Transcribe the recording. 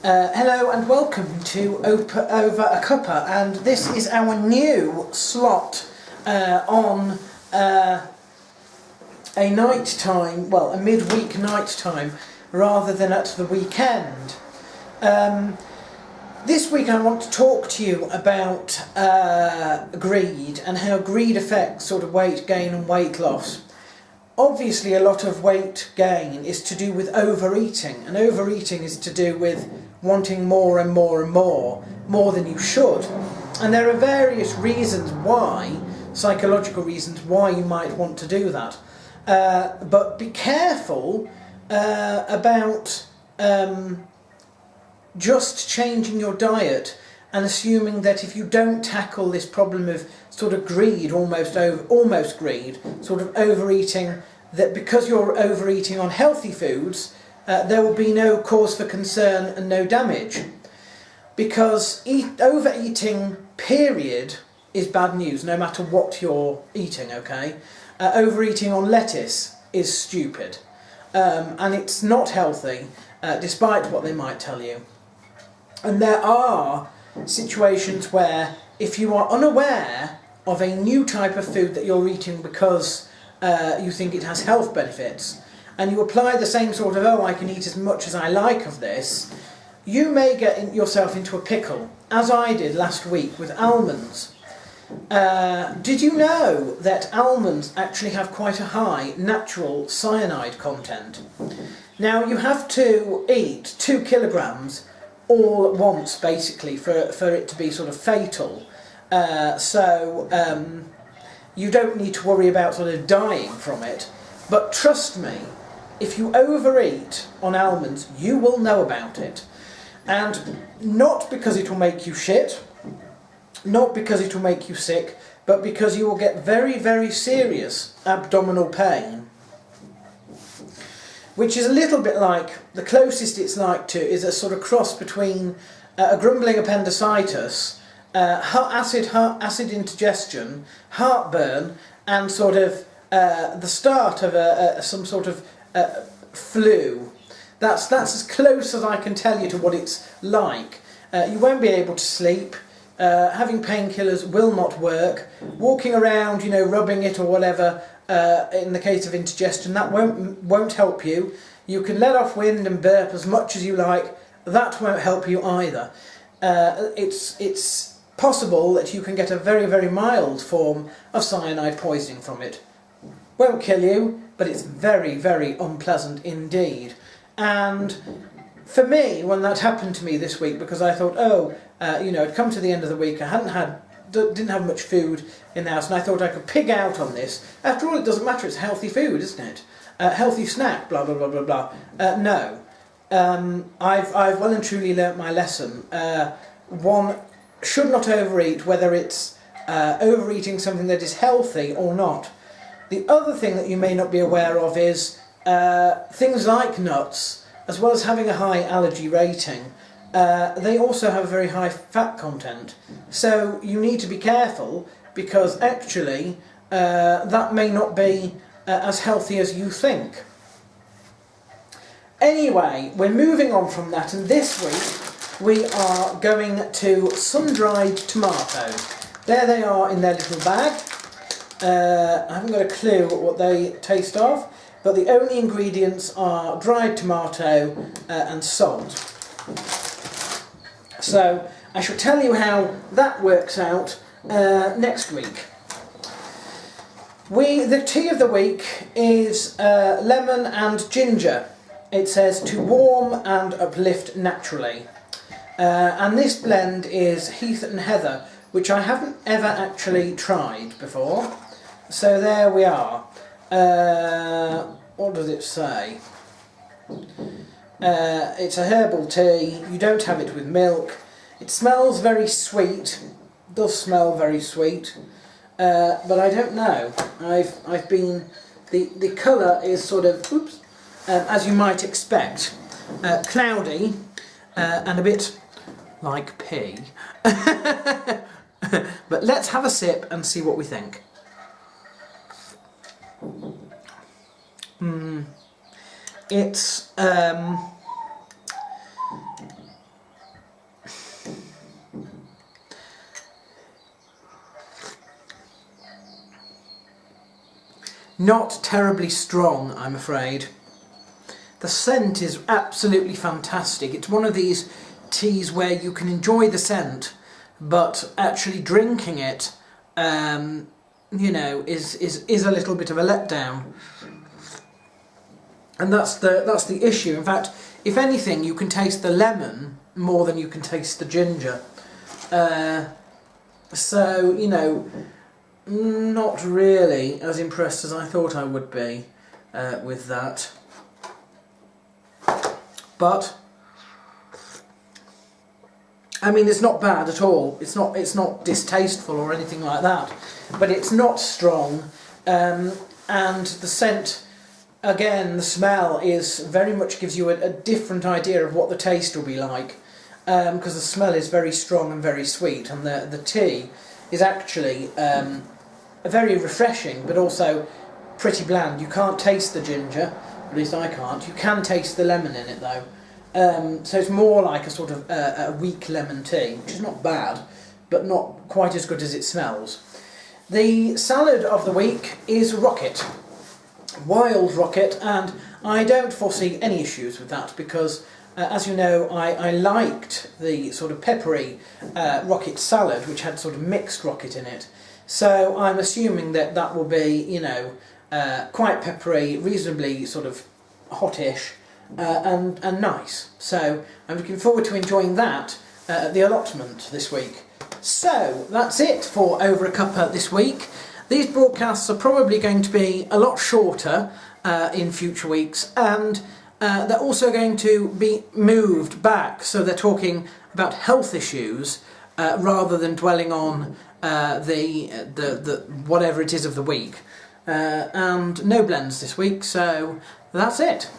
Hello and welcome to Over a Cuppa, and this is our new slot on a night time, well, a midweek night time rather than at the weekend. This week I want to talk to you about greed and how greed affects sort of weight gain and weight loss. Obviously a lot of weight gain is to do with overeating, and overeating is to do with wanting more and more and more than you should. And there are various reasons why, psychological reasons why you might want to do that. But be careful about just changing your diet and assuming that if you don't tackle this problem of sort of greed, almost greed, sort of overeating, that because you're overeating on healthy foods, there will be no cause for concern and no damage. Because overeating, period, is bad news, no matter what you're eating, okay? Overeating on lettuce is stupid. And it's not healthy, despite what they might tell you. And there are situations where, if you are unaware of a new type of food that you're eating because you think it has health benefits, and you apply the same sort of, oh, I can eat as much as I like of this, you may get yourself into a pickle, as I did last week with almonds. Did you know that almonds actually have quite a high natural cyanide content? Now, you have to eat 2 kilograms all at once, basically, for it to be sort of fatal. You don't need to worry about sort of dying from it. But trust me, if you overeat on almonds, you will know about it. And not because it will make you shit, not because it will make you sick, but because you will get very, very serious abdominal pain. Which is a little bit like, the closest it's like to is a sort of cross between a grumbling appendicitis, acid indigestion, heartburn, and sort of the start of some sort of flu. That's as close as I can tell you to what it's like. You won't be able to sleep. Having painkillers will not work. Walking around, you know, rubbing it or whatever, in the case of indigestion, that won't help you. You can let off wind and burp as much as you like. That won't help you either. It's possible that you can get a very, very mild form of cyanide poisoning from it. Won't kill you, but it's very, very unpleasant indeed. And for me, when that happened to me this week, because I thought, I'd come to the end of the week, didn't have much food in the house, and I thought I could pig out on this. After all, it doesn't matter, it's healthy food, isn't it? Healthy snack, blah, blah, blah, blah, blah. No. I've well and truly learnt my lesson. One should not overeat, whether it's overeating something that is healthy or not. The other thing that you may not be aware of is things like nuts, as well as having a high allergy rating, they also have a very high fat content. So you need to be careful, because actually that may not be as healthy as you think. Anyway, we're moving on from that, and this week we are going to sun-dried tomatoes. There they are in their little bag. I haven't got a clue what they taste of, but the only ingredients are dried tomato and salt. So I shall tell you how that works out next week. The tea of the week is lemon and ginger. It says to warm and uplift naturally. And this blend is Heath and Heather, which I haven't ever actually tried before. So there we are. What does it say? It's a herbal tea. You don't have it with milk. It smells very sweet. It does smell very sweet. But I don't know. I've been... The colour is sort of, as you might expect, cloudy and a bit like pea. But let's have a sip and see what we think. It's not terribly strong, I'm afraid. The scent is absolutely fantastic. It's one of these teas where you can enjoy the scent, but actually drinking it, you know, is a little bit of a letdown. And that's the issue. In fact, if anything, you can taste the lemon more than you can taste the ginger. So, you know, not really as impressed as I thought I would be with that. But I mean, it's not bad at all. It's not distasteful or anything like that. But it's not strong, and the scent, again, the smell is very much gives you a different idea of what the taste will be like, because the smell is very strong and very sweet, and the tea is actually very refreshing, but also pretty bland. You can't taste the ginger, at least I can't. You can taste the lemon in it though. So it's more like a sort of a weak lemon tea, which is not bad, but not quite as good as it smells. The salad of the week is rocket, wild rocket, and I don't foresee any issues with that because, as you know, I liked the sort of peppery rocket salad, which had sort of mixed rocket in it. So I'm assuming that will be, you know, quite peppery, reasonably sort of hottish, and nice. So I'm looking forward to enjoying that at the allotment this week. So that's it for Over a Cuppa this week. These broadcasts are probably going to be a lot shorter in future weeks, and they're also going to be moved back, so they're talking about health issues rather than dwelling on the whatever it is of the week. And no blends this week, so that's it.